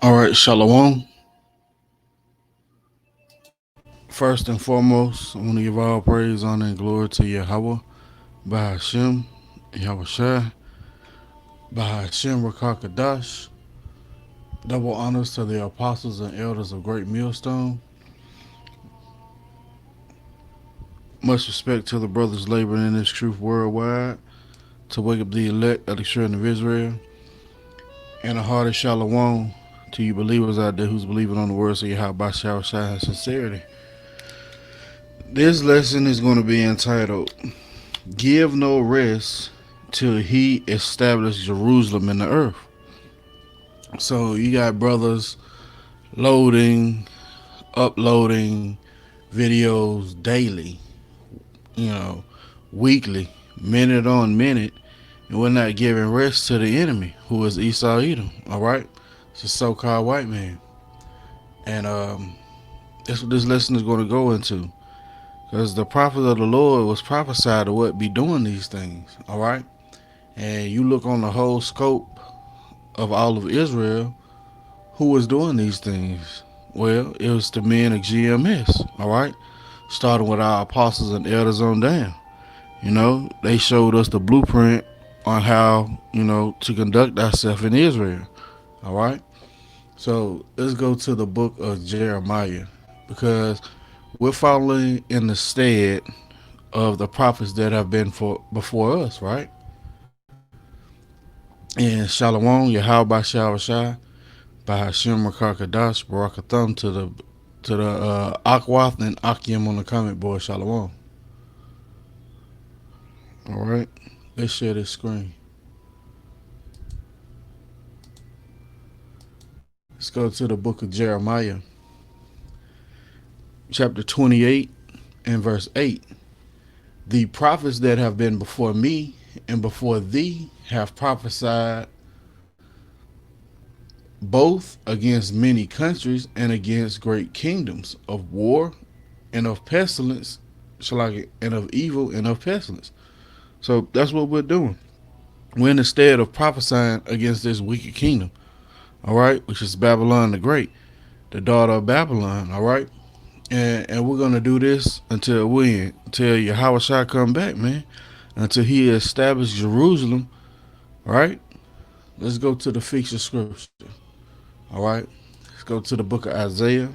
All right, Shalom. First and foremost, I want to give all praise, honor, and glory to Yahweh, Bahashem, Yahweh Shai, Bahashem Rakakadash. Double honors to the apostles and elders of Great Millstone. Much respect to the brothers laboring in this truth worldwide, to wake up the elect of the children of Israel, and a hearty Shalom to you believers out there who's believing on the words of Yahweh Shai and sincerity. This lesson is going to be entitled, Give No Rest Till He Established Jerusalem in the Earth. So you got brothers loading, uploading videos daily, weekly, minute on minute, and we're not giving rest to the enemy, who is Esau Edom, all right? It's a so-called white man. And that's what this lesson is going to go into. Because the prophet of the Lord was prophesied to what be doing these things, all right? And you look on the whole scope of all of Israel, who was doing these things? Well, it was the men of GMS, all right? Starting with our apostles and elders on down. They showed us the blueprint on how, to conduct ourselves in Israel, all right? So let's go to the book of Jeremiah, because we're following in the stead of the prophets that have been before us, right? And Shalom, Yahweh Shai, by Hashem Rakakadash, Barakatham to the Akwath and Akim on the comment board. Shalom. All right, let's share this screen. Let's go to the book of Jeremiah, chapter 28 and verse 8. The prophets that have been before me and before thee have prophesied both against many countries and against great kingdoms, of war and of pestilence, and of evil and of pestilence. So that's what we're doing. We're in the stead of prophesying against this wicked kingdom, all right, which is Babylon the Great, the daughter of Babylon, all right? And we're going to do this until when? Until Yahweh Shai come back, man. Until he established Jerusalem, all right? Let's go to the feature scripture, all right? Let's go to the book of Isaiah,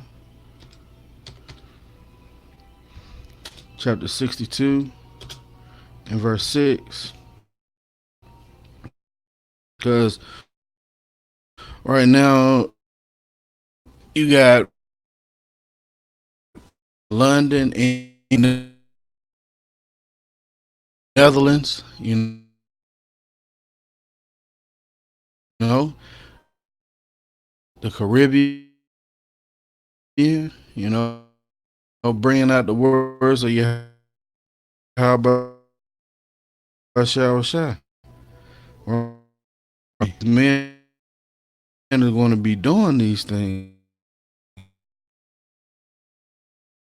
chapter 62 and verse 6. Because right now, you got London and the Netherlands, the Caribbean, bringing out the words of Yahweh Shai. Men are going to be doing these things.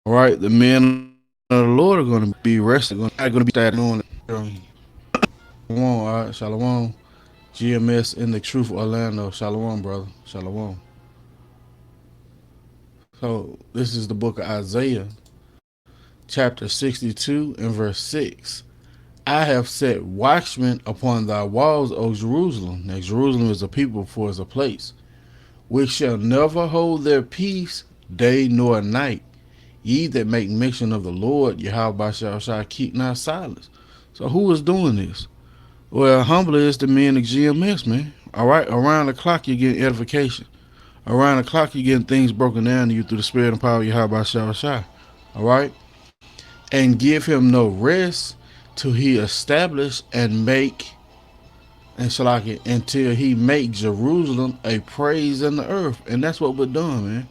All right, the men of the Lord are going to be resting. Not going to be starting on it. Shalom, all right, Shalom. GMS in the Truth Orlando. Shalom, brother. Shalom. So this is the book of Isaiah, chapter 62 and verse 6. I have set watchmen upon thy walls, O Jerusalem. Now Jerusalem is a people, for it's a place, which shall never hold their peace day nor night. Ye that make mention of the Lord, Yahweh shall keep not silence. So who is doing this? Well, humbly it's the men of GMS, man. All right, around the clock you're getting edification. Around the clock you're getting things broken down to you through the spirit and power of Yahweh Shai. All right? And give him no rest till he establish and make and Shalaki until he make Jerusalem a praise in the earth. And that's what we're doing, man.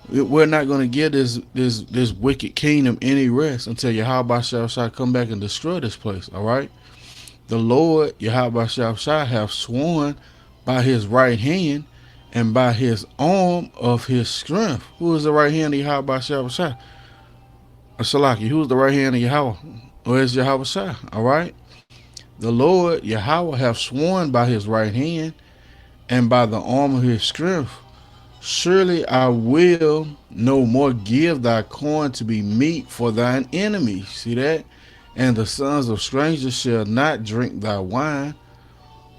We're not going to give this wicked kingdom any rest until Yahweh shall come back and destroy this place. All right. The Lord Yahweh shall have sworn by his right hand and by his arm of his strength. Who is the right hand of Yahweh shall? Shalaki. Who is the right hand of Yahweh? Or is Yahweh Shah? All right. The Lord Yahweh have sworn by his right hand and by the arm of his strength. Surely I will no more give thy corn to be meat for thine enemies. See that? And the sons of strangers shall not drink thy wine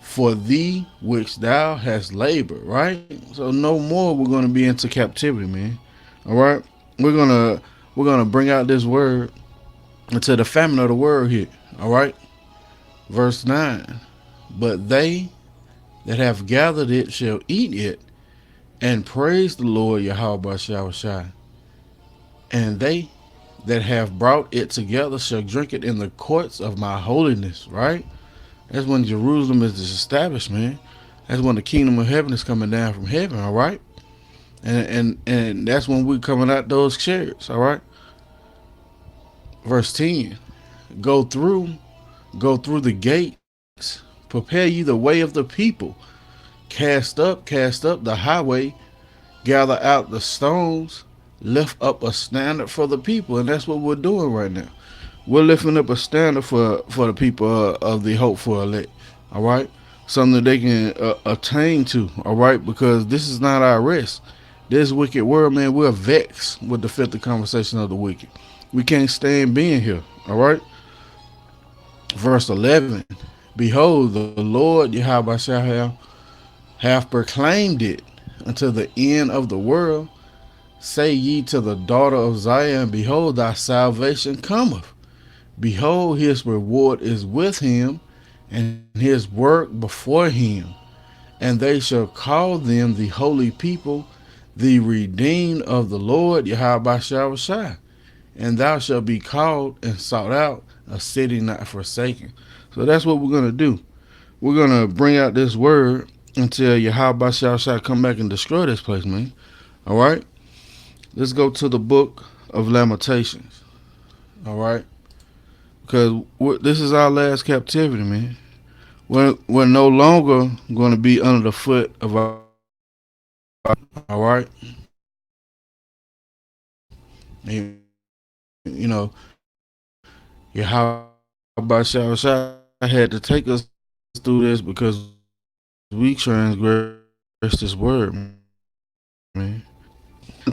for thee which thou hast labored. Right? So no more we're going to be into captivity, man. All right? We're gonna bring out this word until the famine of the word hit. All right? Verse 9. But they that have gathered it shall eat it and praise the Lord Yahweh Shah. And they that have brought it together shall drink it in the courts of my holiness. Right? That's when Jerusalem is established, man. That's when the kingdom of heaven is coming down from heaven. All right? And that's when we're coming out those chariots. All right? Verse 10. Go through the gates, prepare you the way of the people. Cast up the highway, gather out the stones, lift up a standard for the people. And that's what we're doing right now. We're lifting up a standard for the people of the hopeful elect. All right? Something that they can attain to. All right? Because this is not our rest. This wicked world, man, we're vexed with the filthy conversation of the wicked. We can't stand being here. All right? Verse 11. Behold, the Lord Yahweh shall have proclaimed it unto the end of the world. Say ye to the daughter of Zion, behold, thy salvation cometh. Behold, his reward is with him, and his work before him. And they shall call them the holy people, the redeemed of the Lord Yahweh Shah. And thou shalt be called and sought out, a city not forsaken. So that's what we're going to do. We're going to bring out this word until Yahweh shall come back and destroy this place, man. All right? Let's go to the book of Lamentations. All right? Because this is our last captivity, man. We're no longer going to be under the foot of our. All right? And, you know, Yahweh shall had to take us through this because we transgressed this word, man.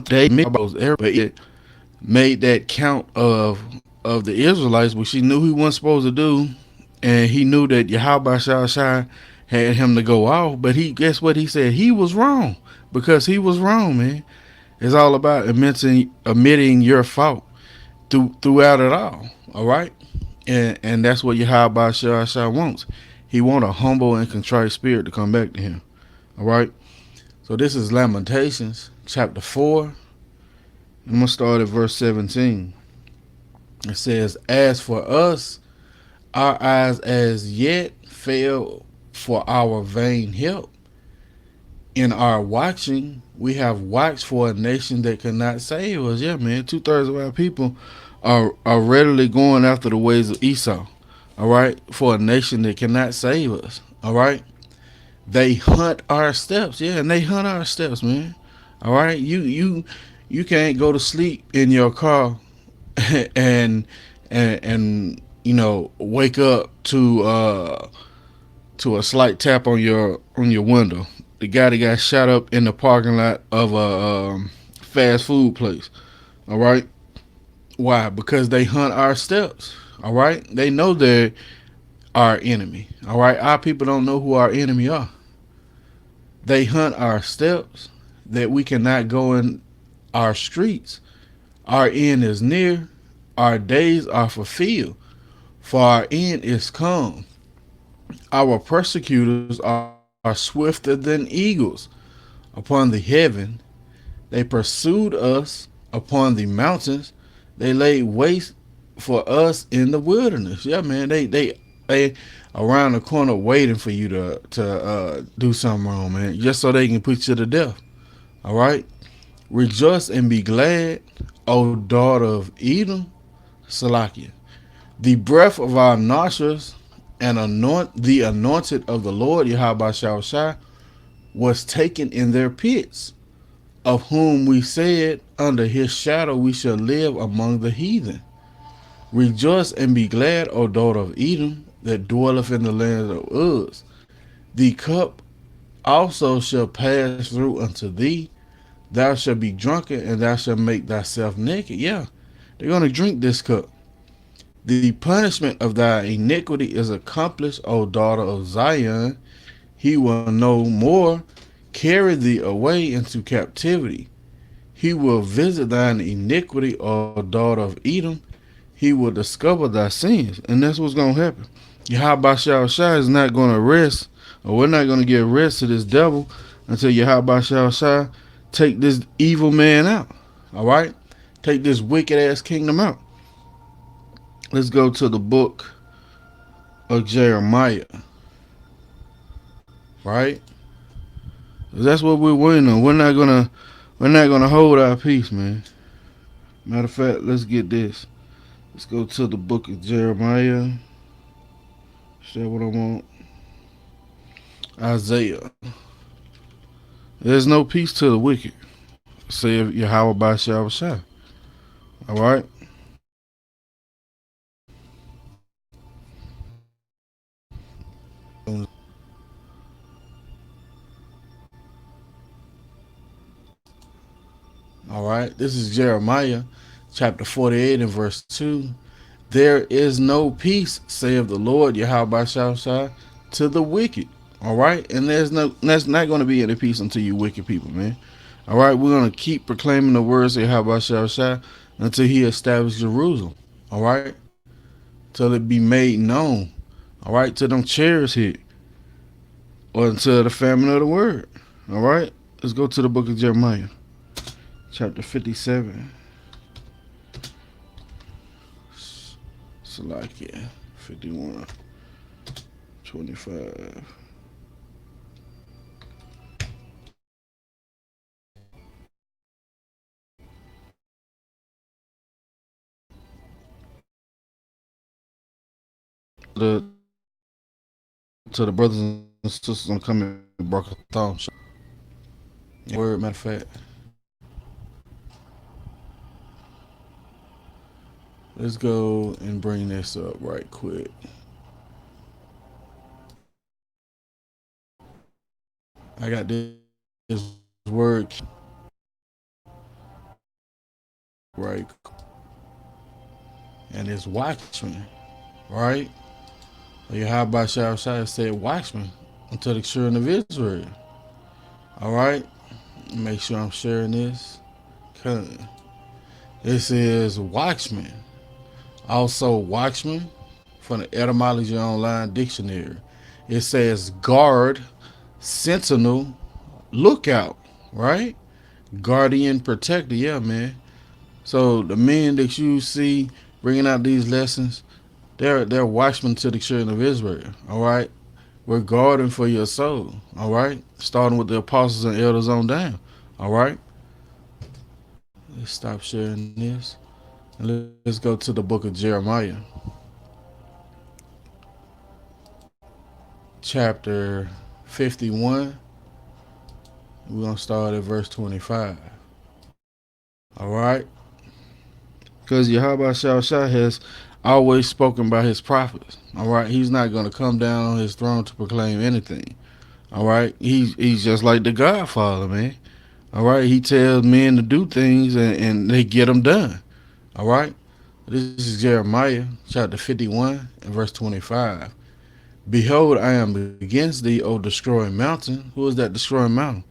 They made that count of the Israelites, which he knew he wasn't supposed to do, and he knew that Yahweh Shai had him to go off. But guess what he said? He was wrong because he was wrong, man. It's all about admitting your fault throughout it all. All right, and that's what Yahweh Shai wants. He wants a humble and contrite spirit to come back to him. All right. So this is Lamentations chapter 4. I'm going to start at verse 17. It says, as for us, our eyes as yet fail for our vain help. In our watching, we have watched for a nation that cannot save us. Yeah, man, 2/3 of our people are readily going after the ways of Esau. All right, for a nation that cannot save us. All right. They hunt our steps. Yeah, and they hunt our steps, man. All right. You can't go to sleep in your car and you know wake up to a slight tap on your window. The guy that got shot up in the parking lot of a fast food place. All right. Why? Because they hunt our steps. All right. They know they're our enemy. All right. Our people don't know who our enemy are. They hunt our steps that we cannot go in our streets. Our end is near. Our days are fulfilled. For our end is come. Our persecutors are swifter than eagles upon the heaven. They pursued us upon the mountains. They laid waste for us in the wilderness. Yeah, man. They around the corner waiting for you to do something wrong, man, just so they can put you to death. All right. Rejoice and be glad, O daughter of Edom, Salakia. The breath of our nostrils and the anointed of the Lord Yahweh Shai was taken in their pits, of whom we said, under his shadow we shall live among the heathen. Rejoice and be glad, O daughter of Edom, that dwelleth in the land of Uz. The cup also shall pass through unto thee. Thou shalt be drunken, and thou shalt make thyself naked. Yeah, they're going to drink this cup. The punishment of thy iniquity is accomplished, O daughter of Zion. He will no more carry thee away into captivity. He will visit thine iniquity, O daughter of Edom. He will discover thy sins. And that's what's going to happen. Yahweh Shai is not going to rest, or we're not going to give rest to this devil until Yahweh Shai take this evil man out. All right? Take this wicked ass kingdom out. Let's go to the book of Jeremiah. Right? That's what we're waiting on. We're not gonna hold our peace, man. Matter of fact, let's get this. Let's go to the book of Jeremiah. Is that what I want? Isaiah. There's no peace to the wicked, saith Yahweh Shai. All right. All right. This is Jeremiah chapter 48 and verse 2. There is no peace, saith the Lord Yahweh Shai, to the wicked. All right. And there's not going to be any peace until you wicked people, man. All right. We're going to keep proclaiming the words of Yahweh Shai until he establishes Jerusalem. All right. Till it be made known. All right. Till them chairs hit. Or until the famine of the word. All right. Let's go to the book of Jeremiah. Chapter 57. Salakia. 51. 25. To the brothers and sisters on coming Baruch Thumb. Word, matter of fact. Let's go and bring this up right quick. I got this word right, and it's watchman, right? Yahweh Shai said watchman until the children of Israel. All right, make sure I'm sharing this. This is watchman. Also, watchman from the Etymology Online Dictionary. It says guard, sentinel, lookout, right? Guardian, protector. Yeah, man. So the men that you see bringing out these lessons, they're watchmen to the children of Israel. All right, we're guarding for your soul. All right, starting with the apostles and elders on down. All right. Let's stop sharing this. And let's go to the book of Jeremiah. Chapter 51. We're going to start at verse 25. All right. Because Yahweh Shai has always spoken by his prophets. All right. He's not going to come down on his throne to proclaim anything. All right. He's just like the Godfather, man. All right. He tells men to do things and they get them done. All right. This is Jeremiah chapter 51 and verse 25. Behold, I am against thee, O destroying mountain. Who is that destroying mountain?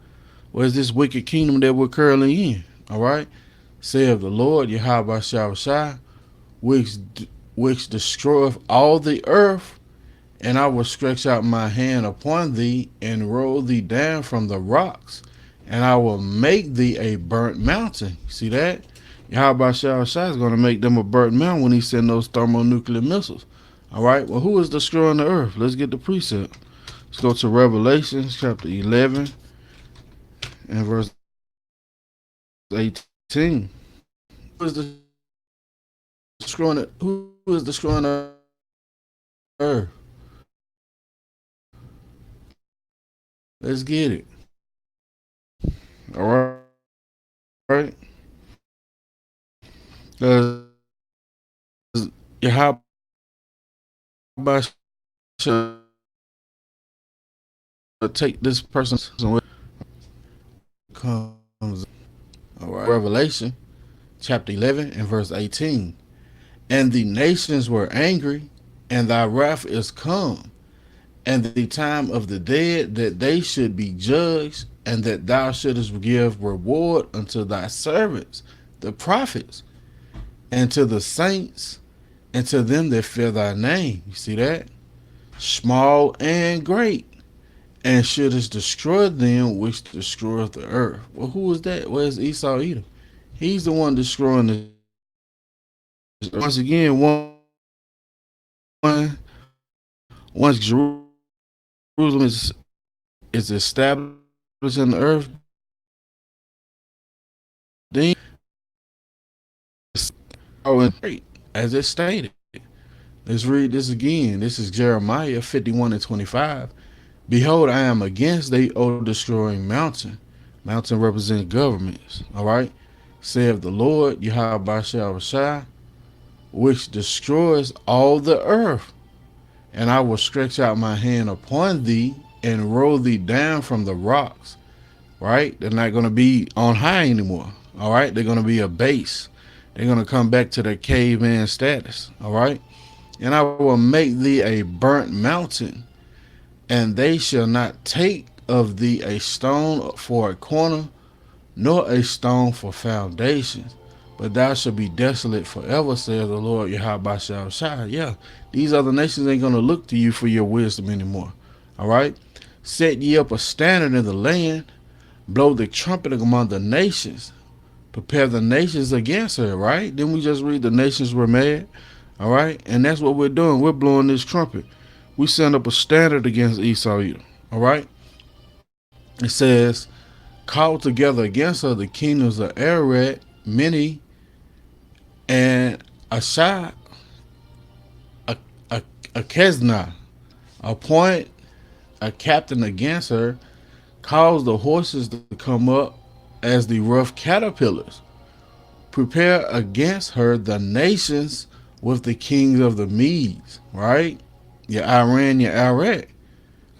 What is this wicked kingdom that we're currently in? All right. Saith the Lord, Yahweh Shai, which destroyeth all the earth, and I will stretch out my hand upon thee and roll thee down from the rocks, and I will make thee a burnt mountain. See that? Yahweh Shah is going to make them a burnt mountain when he send those thermonuclear missiles. All right. Well, who is destroying the earth? Let's get the precept. Let's go to Revelation chapter 11 and verse 18. Who is destroying it? Who is destroying the earth? Let's get it. All right. Right. Because Yahweh should take this person's comes. All right. Revelation chapter 11 and verse 18. And the nations were angry, and thy wrath is come, and the time of the dead that they should be judged, and that thou shouldest give reward unto thy servants, the prophets, and to the saints, and to them that fear thy name. You see that? Small and great. And shouldest destroy them which destroyeth the earth. Well, who is that? Where's Esau Edom? He's the one destroying the. Once again, once Jerusalem is established in the earth, then great, as it stated. Let's read this again. This is Jeremiah 51 and 25. Behold, I am against thee, O destroying mountain. Mountain represent governments. All right. Saith the Lord, Yahweh Shah, which destroys all the earth. And I will stretch out my hand upon thee and roll thee down from the rocks. Right? They're not going to be on high anymore. All right. They're going to be a base. They're going to come back to their caveman status. All right. And I will make thee a burnt mountain, and they shall not take of thee a stone for a corner, nor a stone for foundations, but thou shalt be desolate forever, saith the Lord Yahweh Shah. Yeah, these other nations ain't going to look to you for your wisdom anymore. All right? Set ye up a standard in the land, blow the trumpet among the nations, prepare the nations against her, right? Then we just read the nations were mad, all right? And that's what we're doing. We're blowing this trumpet. We send up a standard against Esau Edom, all right? It says, call together against her the kingdoms of Ararat, Mini, and Ashad, Akeznah. Appoint a captain against her, cause the horses to come up as the rough caterpillars. Prepare against her the nations with the kings of the Medes, right? Your Iran, your Iraq,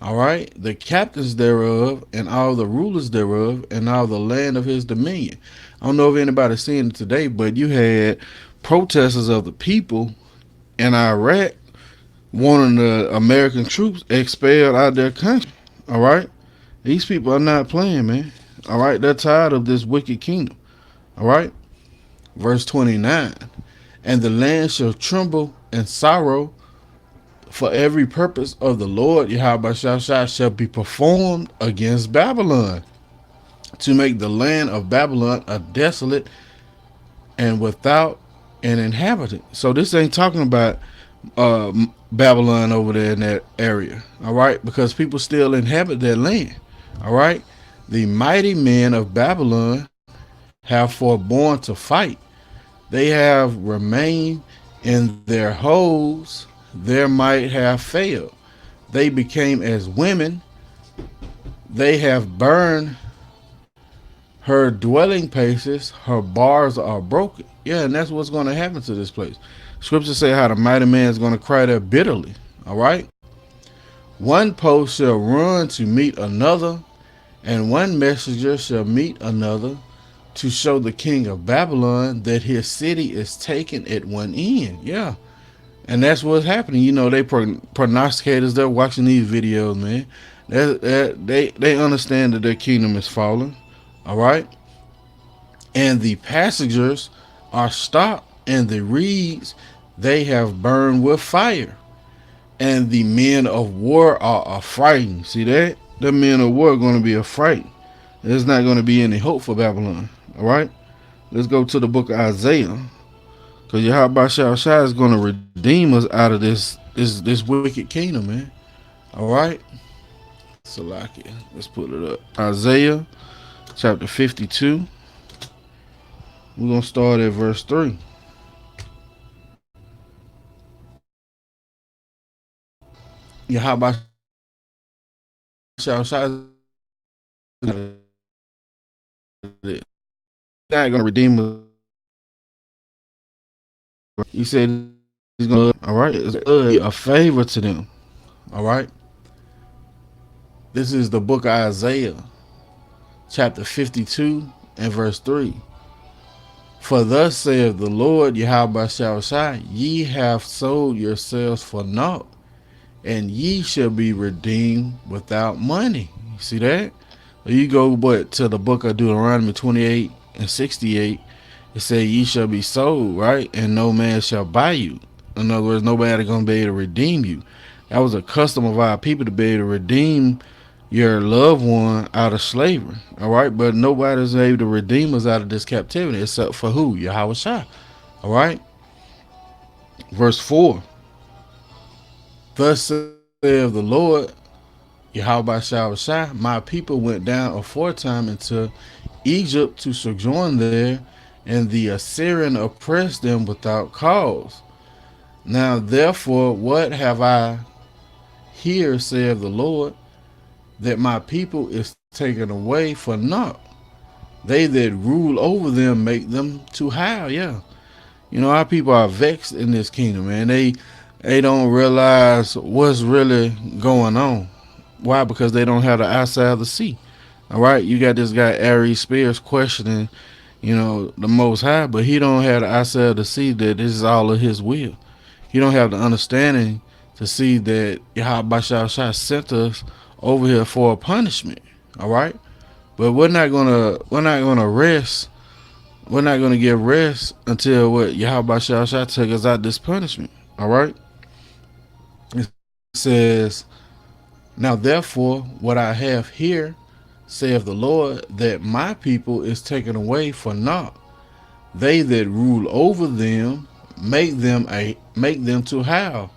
all right? The captains thereof, and all the rulers thereof, and all the land of his dominion. I don't know if anybody's seeing it today, but you had protesters of the people in Iraq wanting the American troops expelled out of their country, all right? These people are not playing, man. All right, they're tired of this wicked kingdom. All right. Verse 29. And the land shall tremble and sorrow, for every purpose of the Lord Yahweh shall be performed against Babylon, to make the land of Babylon a desolate and without an inhabitant. So this ain't talking about Babylon over there in that area. All right. Because people still inhabit that land. All right. The mighty men of Babylon have forborne to fight. They have remained in their holes. Their might have failed. They became as women. They have burned her dwelling places. Her bars are broken. Yeah, and that's what's going to happen to this place. Scripture say how the mighty man is going to cry there bitterly. All right. One post shall run to meet another, and one messenger shall meet another, to show the king of Babylon that his city is taken at one end. Yeah. And that's what's happening. You know, they prognosticators, they're watching these videos, man. They understand that their kingdom is falling. All right. And the passengers are stopped, and the reeds they have burned with fire. And the men of war are affrighted. See that? The men of war are going to be affrighted. There's not going to be any hope for Babylon. All right. Let's go to the book of Isaiah. Because Yahweh Shai is going to redeem us out of this wicked kingdom, man. All right? Salakia. Let's put it up. Isaiah chapter 52. We're going to start at verse 3. Yahweh Shai is not going to redeem us. He said he's going to, all right, it's a favor to them. All right? This is the book of Isaiah, chapter 52 and verse 3. For thus saith the Lord Yahweh Shai, ye have sold yourselves for naught, and ye shall be redeemed without money. You see that? You go but to the book of Deuteronomy 28 and 68. It says ye shall be sold, right? And no man shall buy you. In other words, nobody gonna be able to redeem you. That was a custom of our people to be able to redeem your loved one out of slavery. All right, but nobody's able to redeem us out of this captivity except for who? Yahweh Shai. All right. Verse 4. Thus saith the Lord Yahweh Shai, my people went down aforetime into Egypt to sojourn there, and the Assyrian oppressed them without cause. Now therefore, what have I here, saith the Lord, that my people is taken away for naught? They that rule over them make them to howl. Yeah, you know, our people are vexed in this kingdom, man. They don't realize what's really going on. Why? Because they don't have the outside of the sea. All right, you got this guy Ari Spears questioning, you know, the Most High, but he don't have the outside of the sea that this is all of His will. He don't have the understanding to see that Yahweh Shai sent us over here for a punishment. All right, but we're not gonna rest. We're not gonna get rest until what Yahweh Shai take us out this punishment. All right. It says, now therefore, what I have here, saith the Lord, that my people is taken away for naught. They that rule over them make them to howl,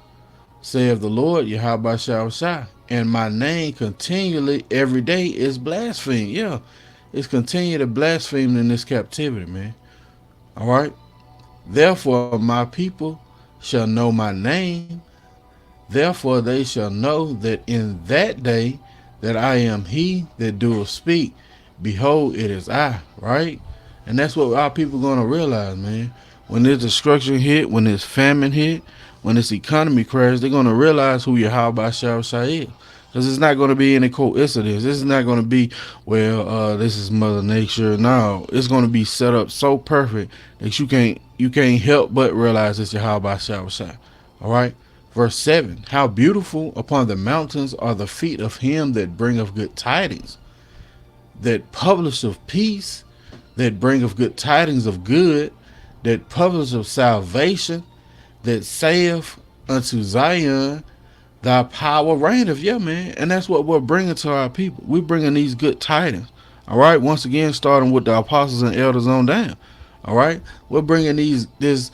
saith the Lord Yahweh Shai. And my name continually every day is blasphemed. Yeah, it's continued to blaspheme in this captivity, man. All right. Therefore, my people shall know my name. Therefore, they shall know that in that day that I am He that doeth speak. Behold, it is I. Right? And that's what our people gonna realize, man. When this destruction hit, when this famine hit, when this economy crash, they're gonna realize who Yahweh Shai is. Because it's not gonna be any coincidence. This is not gonna be, well, this is Mother Nature. No, it's gonna be set up so perfect that you can't help but realize it's Yahweh Shai. All right. Verse 7, how beautiful upon the mountains are the feet of him that bringeth good tidings, that publisheth peace, that bringeth good tidings of good, that publisheth salvation, that saith unto Zion, thy power reigneth. Yeah, man. And that's what we're bringing to our people. We're bringing these good tidings. All right. Once again, starting with the apostles and elders on down. All right. We're bringing this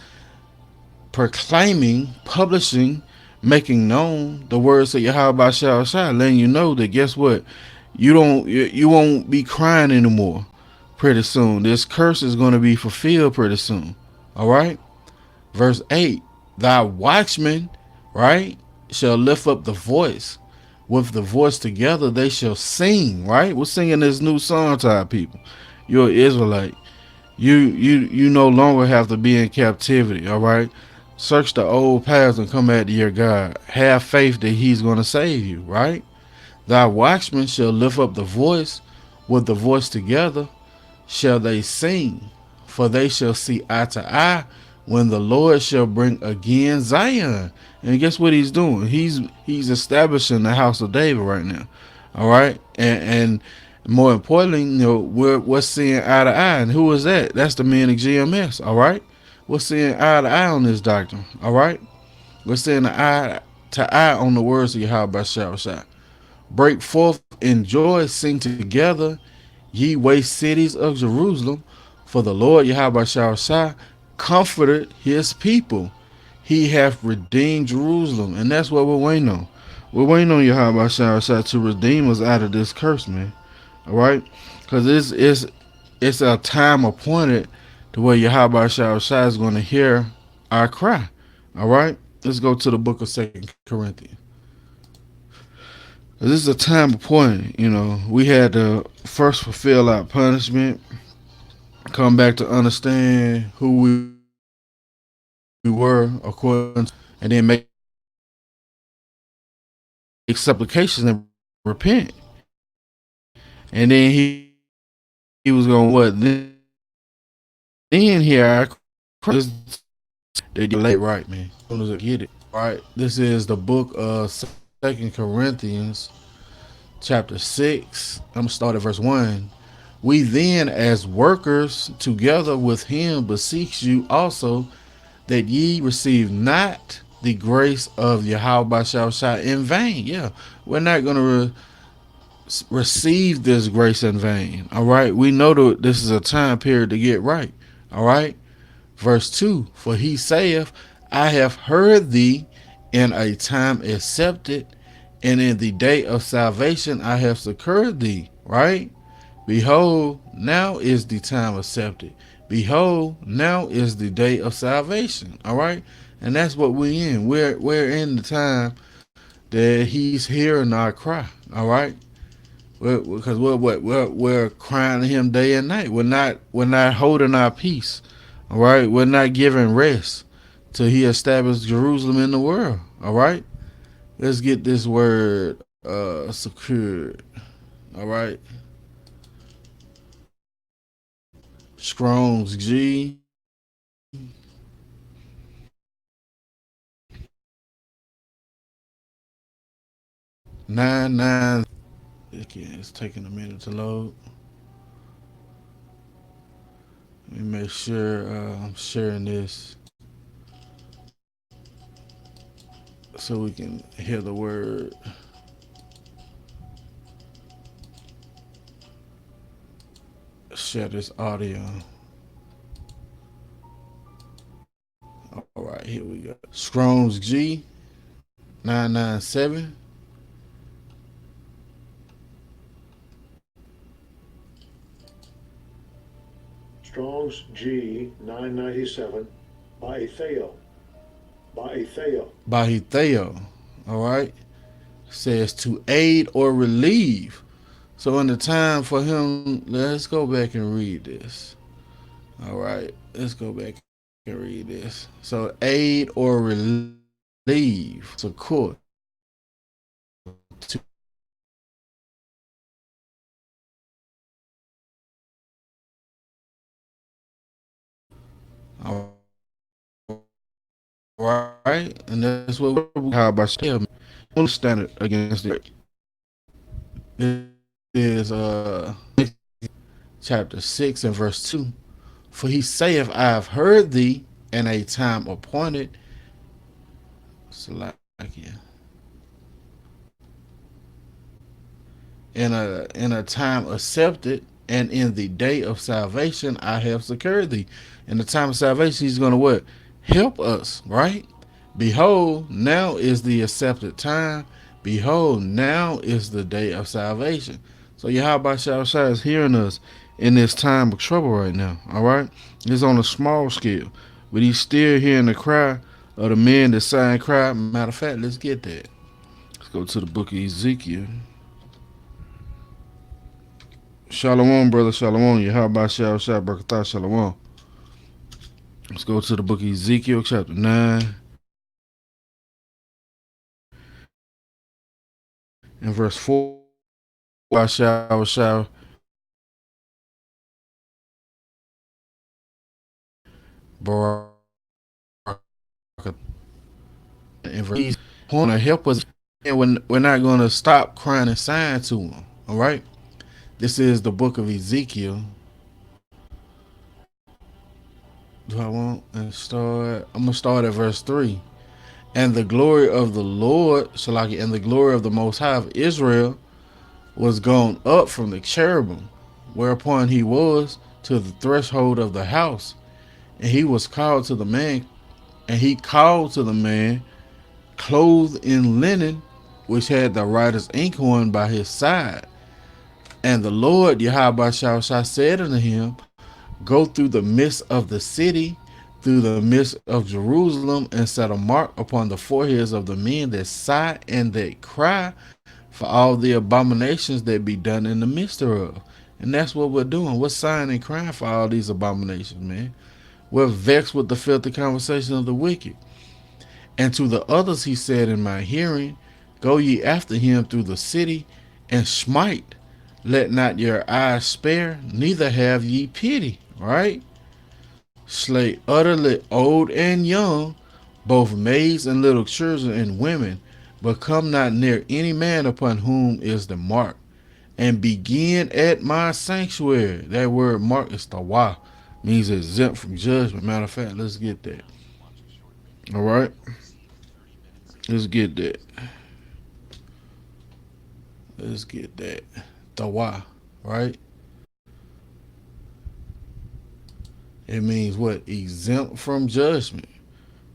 proclaiming, publishing, making known the words of Yahweh Shai, letting you know that guess what? You won't be crying anymore pretty soon. This curse is going to be fulfilled pretty soon. All right. Verse 8, thy watchmen, right, shall lift up the voice. With the voice together they shall sing. Right. We're singing this new song to our people. You're an Israelite. You no longer have to be in captivity. All right. Search the old paths and come back to your God. Have faith that He's going to save you, right? Thy watchmen shall lift up the voice. With the voice together shall they sing. For they shall see eye to eye when the Lord shall bring again Zion. And guess what He's doing? He's establishing the house of David right now. All right? And more importantly, you know, we're seeing eye to eye. And who is that? That's the men of GMS, all right? We're seeing eye to eye on this doctrine. All right. We're seeing eye to eye on the words of Yahweh Shai. Break forth in joy, sing together, ye waste cities of Jerusalem, For the Lord Yahweh Shah comforted his people. He hath redeemed Jerusalem. And that's what we're waiting on. We're waiting on Yahweh Shah to redeem us out of this curse, man. Alright? Because it's a time appointed to where Yahweh Shah is going to hear our cry. Alright? Let's go to the book of 2 Corinthians. This is a time appointed. We had to first fulfill our punishment, come back to understand who we were according to, and then make supplications and repent. And then he was going what? Then here they late right, man. As soon as I get it. All right. This is the book of 2 Corinthians chapter 6. I'm gonna start at verse 1. We then, as workers together with him, beseech you also that ye receive not the grace of Yahweh Shah in vain. Yeah, we're not going to receive this grace in vain. All right, we know that this is a time period to get right. All right, verse 2. For he saith, I have heard thee in a time accepted, and in the day of salvation I have succored thee. Right? Behold, now is the time accepted. Behold, now is the day of salvation. All right, and that's what we're in. We're in the time that he's hearing our cry. All right, because we're crying to him day and night. We're not holding our peace. All right, we're not giving rest till he established Jerusalem in the world. All right, let's get this word secured. All right. Strong's G 99. Again, it's taking a minute to load. Let me make sure I'm sharing this so we can hear the word. Share this audio. All right, here we go. Strong's G 997. Strong's G 997 by Theo. Bahitheo. All right. Says to aid or relieve. So in the time for him, let's go back and read this. All right. Let's go back and read this. So aid or relieve. Support. All right. And that's what we're how about him. Stand it against it. It is chapter 6 and verse 2. For he saith, I have heard thee in a time appointed. Salakia. In a time accepted, and in the day of salvation I have secured thee. In the time of salvation, he's going to what? Help us, right? Behold, now is the accepted time. Behold, now is the day of salvation. So Yahweh Shah is hearing us in this time of trouble right now, all right? It's on a small scale, but he's still hearing the cry of the men that sign cry. Matter of fact, let's get that. Let's go to the book of Ezekiel. Shalom, brother. Shalom. Yahweh Shah Barakatah Shalom. Let's go to the book of Ezekiel, chapter 9, and verse 4. Shah Barakatah. And verse want to help us, and we're not going to stop crying and sighing to him. All right. This is the book of Ezekiel. Do I want to start? I'm gonna start at verse 3. And the glory of the Lord, Shalaki, and the glory of the Most High of Israel was gone up from the cherubim, whereupon he was, to the threshold of the house, and he was called to the man, and he called to the man clothed in linen, which had the writer's inkhorn by his side. And the Lord Yahweh Shah said unto him, go through the midst of the city, through the midst of Jerusalem, and set a mark upon the foreheads of the men that sigh and that cry for all the abominations that be done in the midst thereof. And that's what we're doing. We're sighing and crying for all these abominations, man. We're vexed with the filthy conversation of the wicked. And to the others he said in my hearing, go ye after him through the city, and smite. Let not your eyes spare, neither have ye pity. Right? Slay utterly old and young, both maids and little children and women, but come not near any man upon whom is the mark. And begin at my sanctuary. That word mark is tawah, means exempt from judgment. Matter of fact, let's get that. All right, let's get that. Let's get that. Tawah, right? It means what? Exempt from judgment.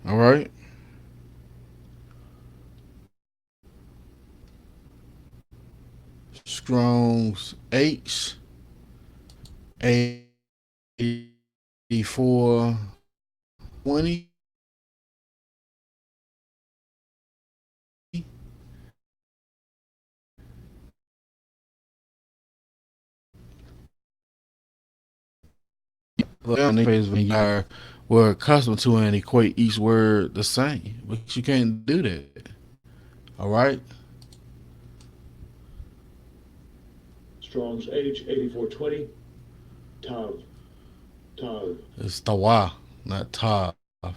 All right. Strong's H 8420. We're accustomed to and equate each word the same, but you can't do that. All right. Strong's H 8420. Tav. Tav. It's tawah, not tav. It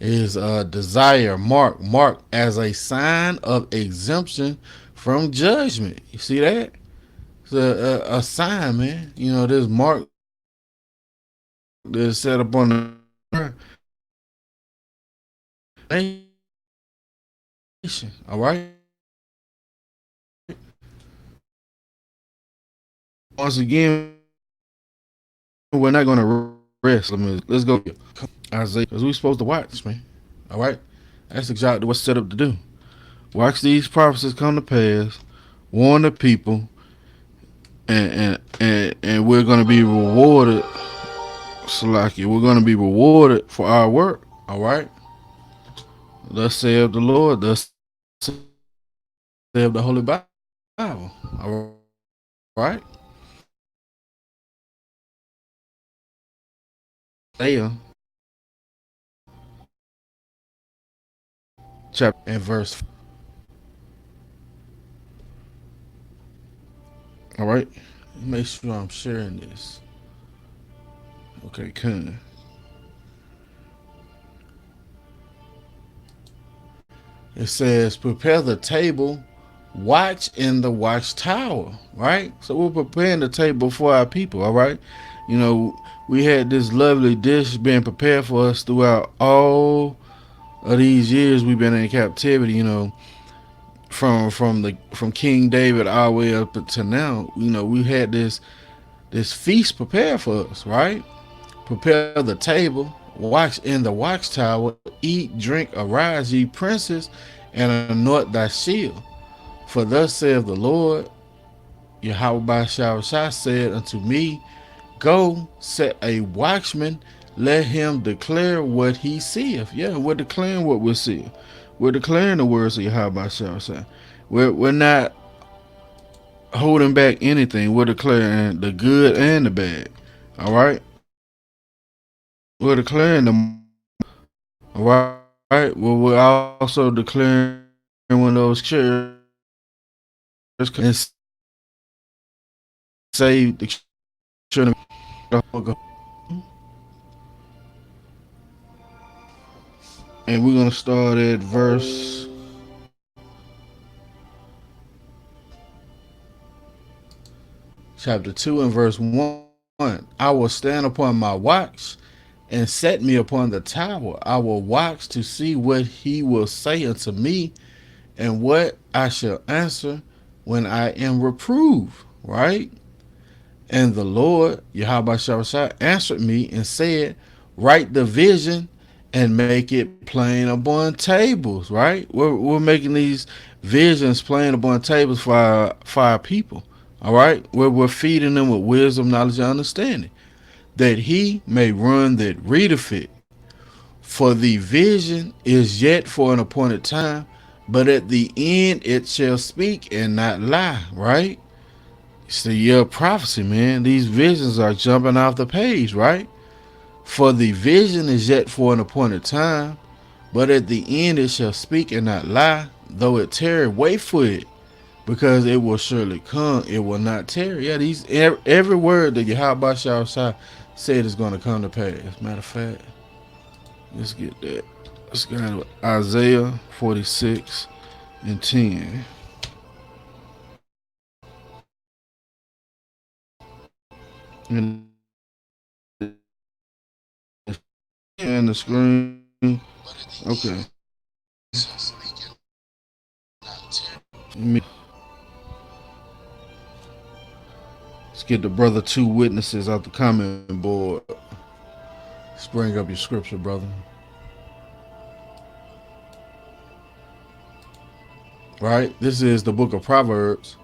is a desire, mark as a sign of exemption from judgment. You see that? It's a sign, man. You know, this mark that's set up on the nation. All right. Once again, we're not going to rest. Let's go, Isaiah, because we're supposed to watch, man. All right. That's exactly what's set up to do. Watch these prophecies come to pass. Warn the people, and we're going to be rewarded. Salaki, we're going to be rewarded for our work. All right. Thus saith the Lord. Thus saith the Holy Bible. All right. Isaiah chapter and verse. All right. Make sure I'm sharing this. Okay, cool. It says, prepare the table, watch in the watchtower, right? So we're preparing the table for our people, all right? You know, we had this lovely dish being prepared for us throughout all of these years we've been in captivity, you know, from King David all the way up to now. You know, we had this feast prepared for us, right? Prepare the table, watch in the watchtower, eat, drink, arise, ye princes, and anoint thy shield. For thus saith the Lord, Yahweh Shah said unto me, go set a watchman, let him declare what he seeth. Yeah, we're declaring what we see. We're declaring the words of Yahweh Shah. We're not holding back anything. We're declaring the good and the bad. All right. We're declaring the all right. Well, we're also declaring when those chairs and save the children. And we're gonna start at verse chapter 2 and verse 1. I will stand upon my watch and set me upon the tower. I will watch to see what he will say unto me and what I shall answer when I am reproved. Right? And the Lord, Yahweh Shah, answered me and said, write the vision and make it plain upon tables, right? We're making these visions plain upon tables for our people, all right? We're feeding them with wisdom, knowledge, and understanding, that he may run that readeth it. For the vision is yet for an appointed time, but at the end it shall speak and not lie, right? It's the year of prophecy, man. These visions are jumping off the page, right? For the vision is yet for an appointed time, but at the end it shall speak and not lie. Though it tarry, wait for it, because it will surely come. It will not tarry. Yeah, these every word that Yahweh Shah said is going to come to pass. Matter of fact, let's get that. Let's go to Isaiah 46 and 10. And the screen. Okay. Let's get the brother two witnesses out the comment board. Let's bring up your scripture, brother. Right? This is the book of Proverbs,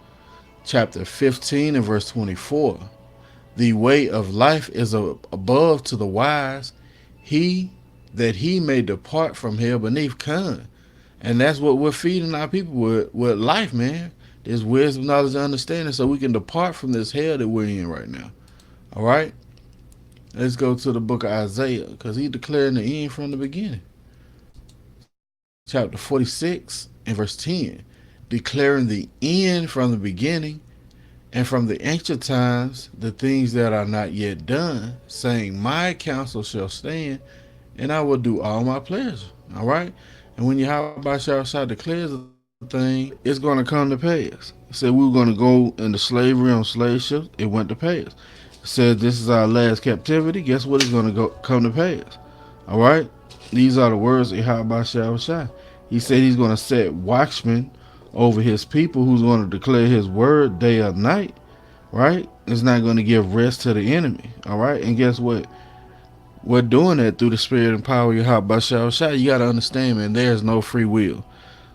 chapter 15 and verse 24. The way of life is above to the wise, he that he may depart from hell beneath con. And that's what we're feeding our people with life, man. There's wisdom, knowledge, and understanding, so we can depart from this hell that we're in right now. All right? Let's go to the book of Isaiah, because he declared the end from the beginning. Chapter 46 and verse 10. Declaring the end from the beginning, and from the ancient times the things that are not yet done, saying, my counsel shall stand, and I will do all my pleasure. All right? And when Yahweh Shah declares a thing, it's going to come to pass. It said we were going to go into slavery on slave ships. It went to pass. It said this is our last captivity. Guess what is going to come to pass? All right? These are the words of Yahweh Shah. He said he's going to set watchmen over his people who's going to declare his word day or night, right? It's not going to give rest to the enemy, all right? And guess what? We're doing that through the spirit and power of Yahweh Shah. You got to understand, man, there's no free will.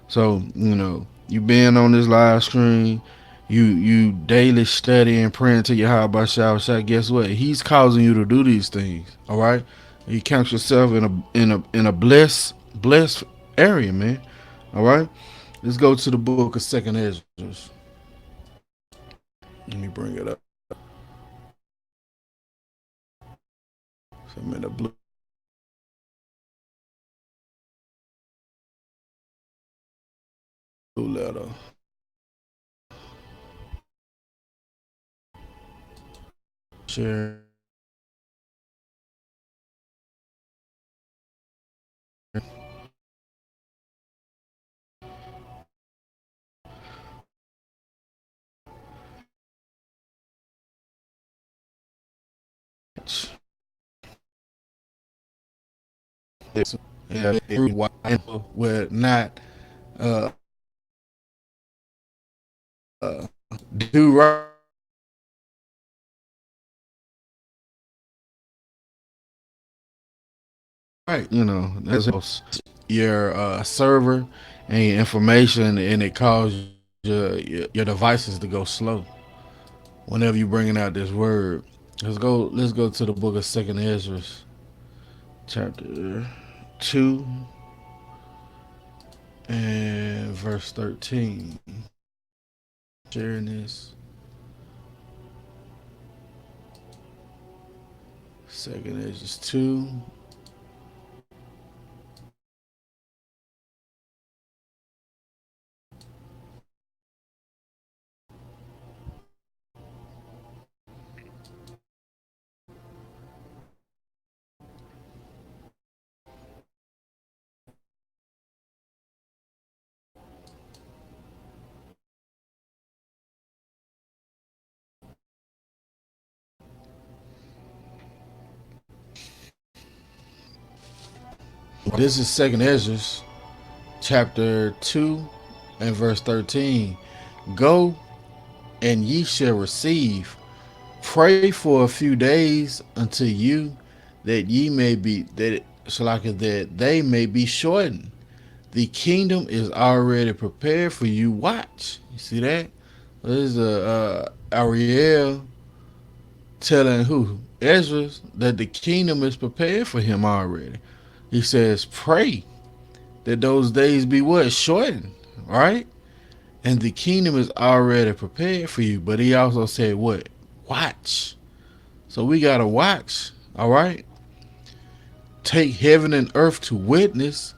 So, you being on this live stream, you daily study and praying to Yahweh Shah. Guess what? He's causing you to do these things, all right? You count yourself in a blessed area, man, all right? Let's go to the book of Second Ezra. Let me bring it up. So I'm in the blue letter. Share. Yeah, we're not do right. Right, that's your server and your information, and it causes your devices to go slow whenever you're bringing out this word. Let's go to the book of Second Ezra, chapter 2 and verse 13. Sharing this. Second Ezra 2. This is Second Ezra, chapter 2 and verse 13. Go, and ye shall receive pray for a few days unto you, that ye may be that they may be shortened. The kingdom is already prepared for you. Watch. You see that? This is Ariel telling who? Ezra, that the kingdom is prepared for him already. He says, pray that those days be what? Shortened, right? And the kingdom is already prepared for you. But he also said what? Watch. So we gotta watch, all right? Take heaven and earth to witness,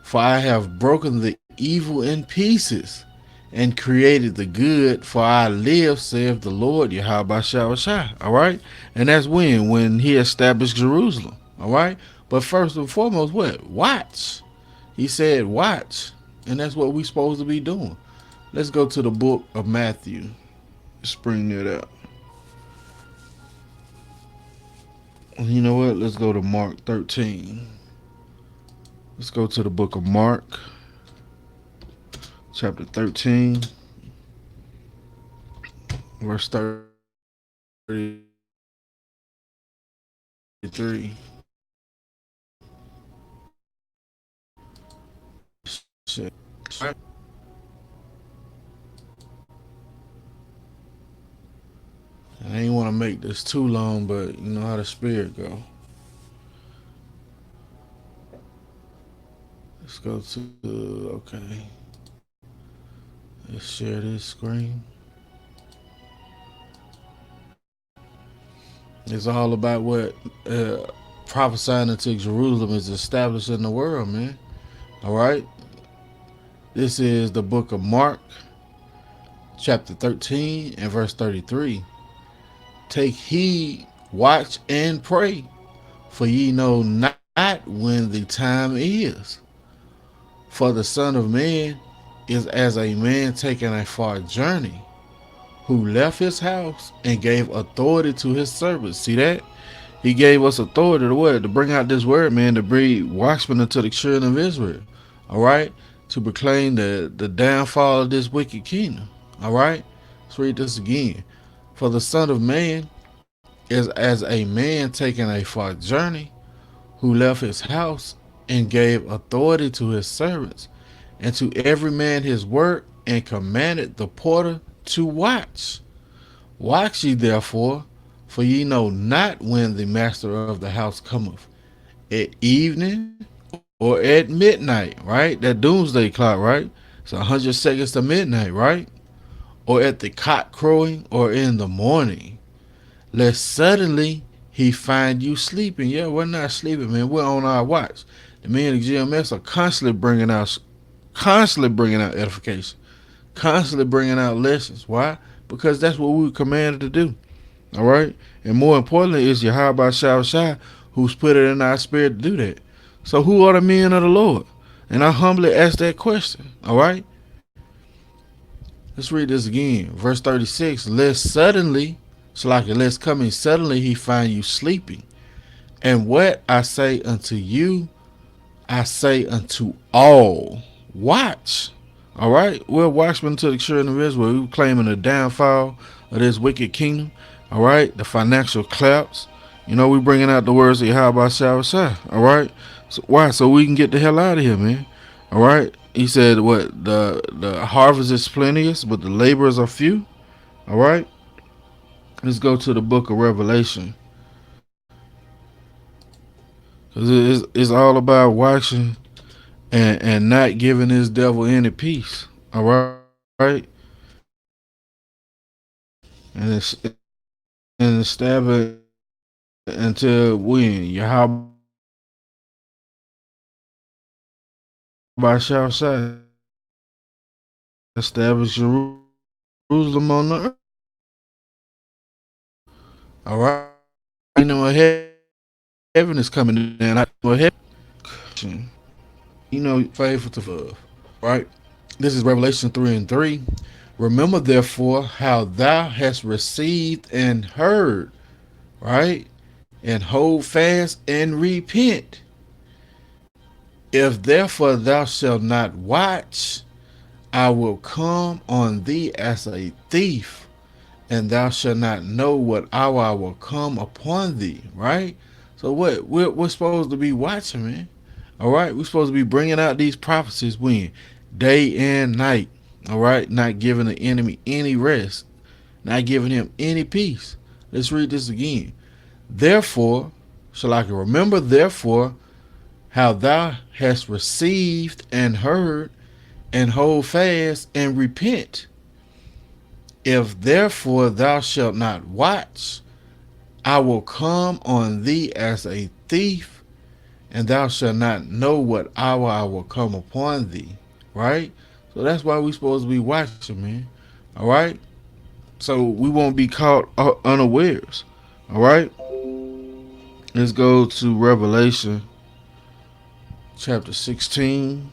for I have broken the evil in pieces and created the good, for I live, saith the Lord Yahweh Shah. All right? And that's when he established Jerusalem. All right? But first and foremost, what? Watch. He said, watch. And that's what we're supposed to be doing. Let's go to the book of Matthew. Let's bring that up. You know what? Let's go to Mark 13. Let's go to the book of Mark, chapter 13, verse 33. Shit. I ain't want to make this too long, but you know how the spirit go. Let's go to, okay. Let's share this screen. It's all about what prophesying into Jerusalem is established in the world, man. All right. This is the book of Mark, chapter 13 and verse 33. Take heed, watch, and pray, for ye know not when the time is. For the Son of Man is as a man taking a far journey, who left his house and gave authority to his servants. See that? He gave us authority to what? To bring out this word, man, to bring watchmen into the children of Israel. All right? To proclaim the downfall of this wicked kingdom. All right? Let's read this again. For the Son of Man is as a man taking a far journey, who left his house and gave authority to his servants, and to every man his work, and commanded the porter to watch. Watch ye therefore, for ye know not when the master of the house cometh, at evening or at midnight, right? That doomsday clock, right? It's 100 seconds to midnight, right? Or at the cock crowing, or in the morning, lest suddenly he find you sleeping. Yeah, we're not sleeping, man. We're on our watch. The men of GMS are constantly bringing out edification, constantly bringing out lessons. Why? Because that's what we were commanded to do. All right? And more importantly, it's Yahweh Shah who's put it in our spirit to do that. So who are the men of the Lord? And I humbly ask that question. All right? Let's read this again. Verse 36. Lest suddenly, lest coming suddenly he find you sleeping. And what I say unto you, I say unto all, watch. All right? We're watchmen to the children of Israel. We're claiming the downfall of this wicked kingdom. All right? The financial collapse. You know, we're bringing out the words of Yahweh Shah. All right? So why? So we can get the hell out of here, man. All right? He said, what? The harvest is plenteous, but the laborers are few. All right? Let's go to the book of Revelation. Because it's all about watching and not giving this devil any peace. All right? And establish until when? Yahweh shall say, establish Jerusalem on the earth. All right? You know, heaven is coming down. I know heaven. You know, faithful to love. Right? This is Revelation 3 and 3. Remember therefore how thou hast received and heard, right? And hold fast and repent. If therefore thou shalt not watch, I will come on thee as a thief, and thou shalt not know what hour I will come upon thee. Right? So what? We're supposed to be watching, man. All right? We're supposed to be bringing out these prophecies when? Day and night. All right? Not giving the enemy any rest, not giving him any peace. Let's read this again. Therefore, shall I remember, therefore, how thou hast received and heard, and hold fast and repent. If therefore thou shalt not watch, I will come on thee as a thief, and thou shalt not know what hour I will come upon thee. Right? So that's why we supposed to be watching, man. All right? So we won't be caught unawares. All right? Let's go to Revelation chapter 16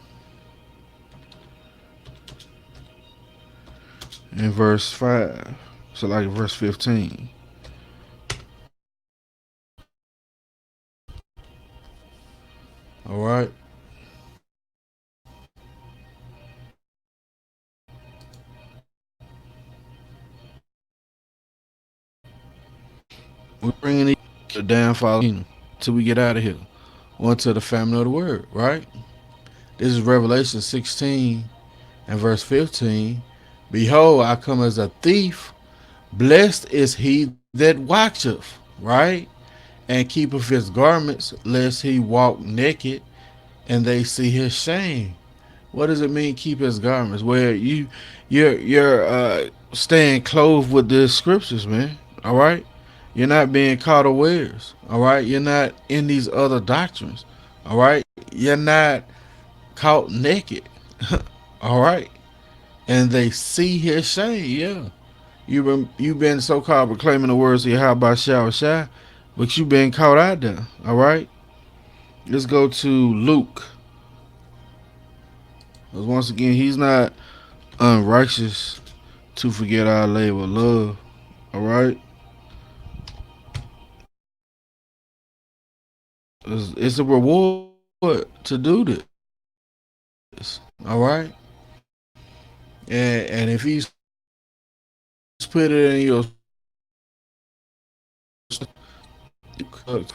and verse 5. So like verse 15. All right. We're bringing the downfall of the kingdom till we get out of here. On to the family of the word, right? This is Revelation 16 and verse 15. Behold, I come as a thief. Blessed is he that watcheth, right? And keepeth his garments, lest he walk naked and they see his shame. What does it mean, keep his garments? Where you're staying clothed with the scriptures, man. All right? You're not being caught unawares. All right? You're not in these other doctrines. All right? You're not caught naked. All right? And they see his shame. Yeah. You've been so called proclaiming the words of Yahweh Shah, but you've been caught out there. All right? Let's go to Luke. Because once again, he's not unrighteous to forget our labor of love. All right? It's a reward to do this. All right? And if he's put it in your, I'm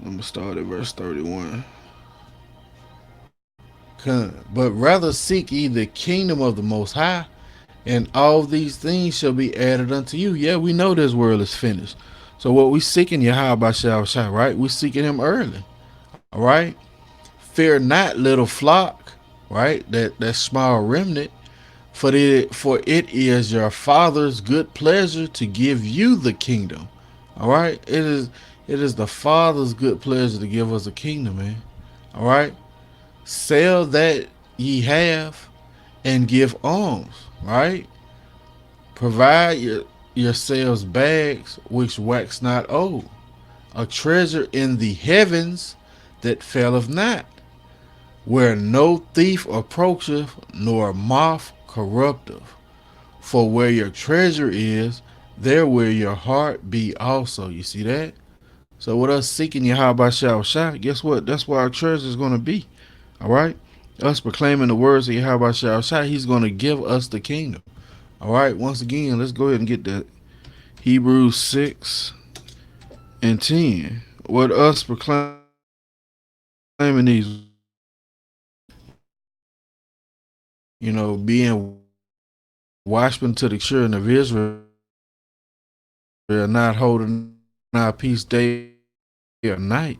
going to start at verse 31. But rather seek ye the kingdom of the Most High, and all these things shall be added unto you. Yeah, we know this world is finished. So what we seeking Yahweh by Shah, right? We seeking him early. All right? Fear not, little flock, right? That small remnant, for it is your Father's good pleasure to give you the kingdom. All right? It is the Father's good pleasure to give us a kingdom, man. All right? Sell that ye have and give alms, right? Provide yourselves bags which wax not old, a treasure in the heavens that faileth not, where no thief approacheth, nor moth corrupteth. For where your treasure is, there will your heart be also. You see that? So with us seeking Yahweh Shah, guess what? That's where our treasure is going to be. All right? Us proclaiming the words of Yahweh Shah, he's going to give us the kingdom. All right? Once again, let's go ahead and get that. Hebrews 6 and 10. With us proclaiming these, being watchmen to the children of Israel, not holding our peace day or night.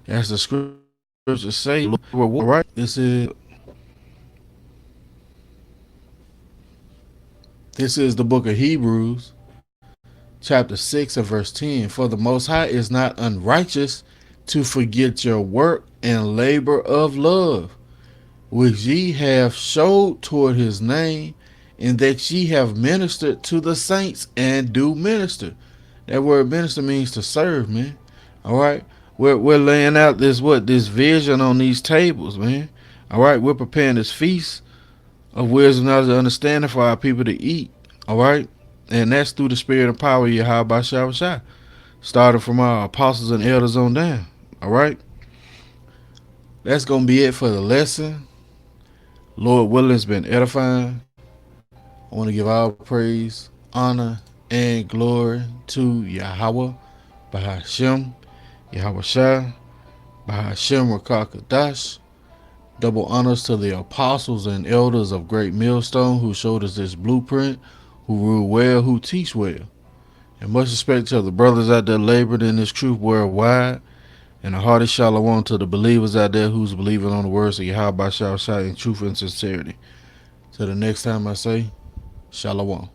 As the scriptures say, right? This is the book of Hebrews, chapter 6 and verse 10. For the Most High is not unrighteous to forget your work and labor of love, which ye have showed toward his name, and that ye have ministered to the saints and do minister. That word minister means to serve, man. All right? We're laying out this vision on these tables, man. All right? We're preparing this feast of wisdom, knowledge, and understanding for our people to eat. All right? And that's through the spirit and power of Yahweh Shah, starting from our apostles and elders on down. All right? That's going to be it for the lesson. Lord willing, it's been edifying. I want to give all praise, honor, and glory to Yahweh, Bahashem, Yahweh Shai, Bahashem Rakakadash. Double honors to the apostles and elders of Great Millstone who showed us this blueprint, who rule well, who teach well. And much respect to the brothers out there labored in this truth worldwide. And a hearty shalom to the believers out there who's believing on the words of Yahweh Shai in truth and sincerity. Till the next time I say, shalom.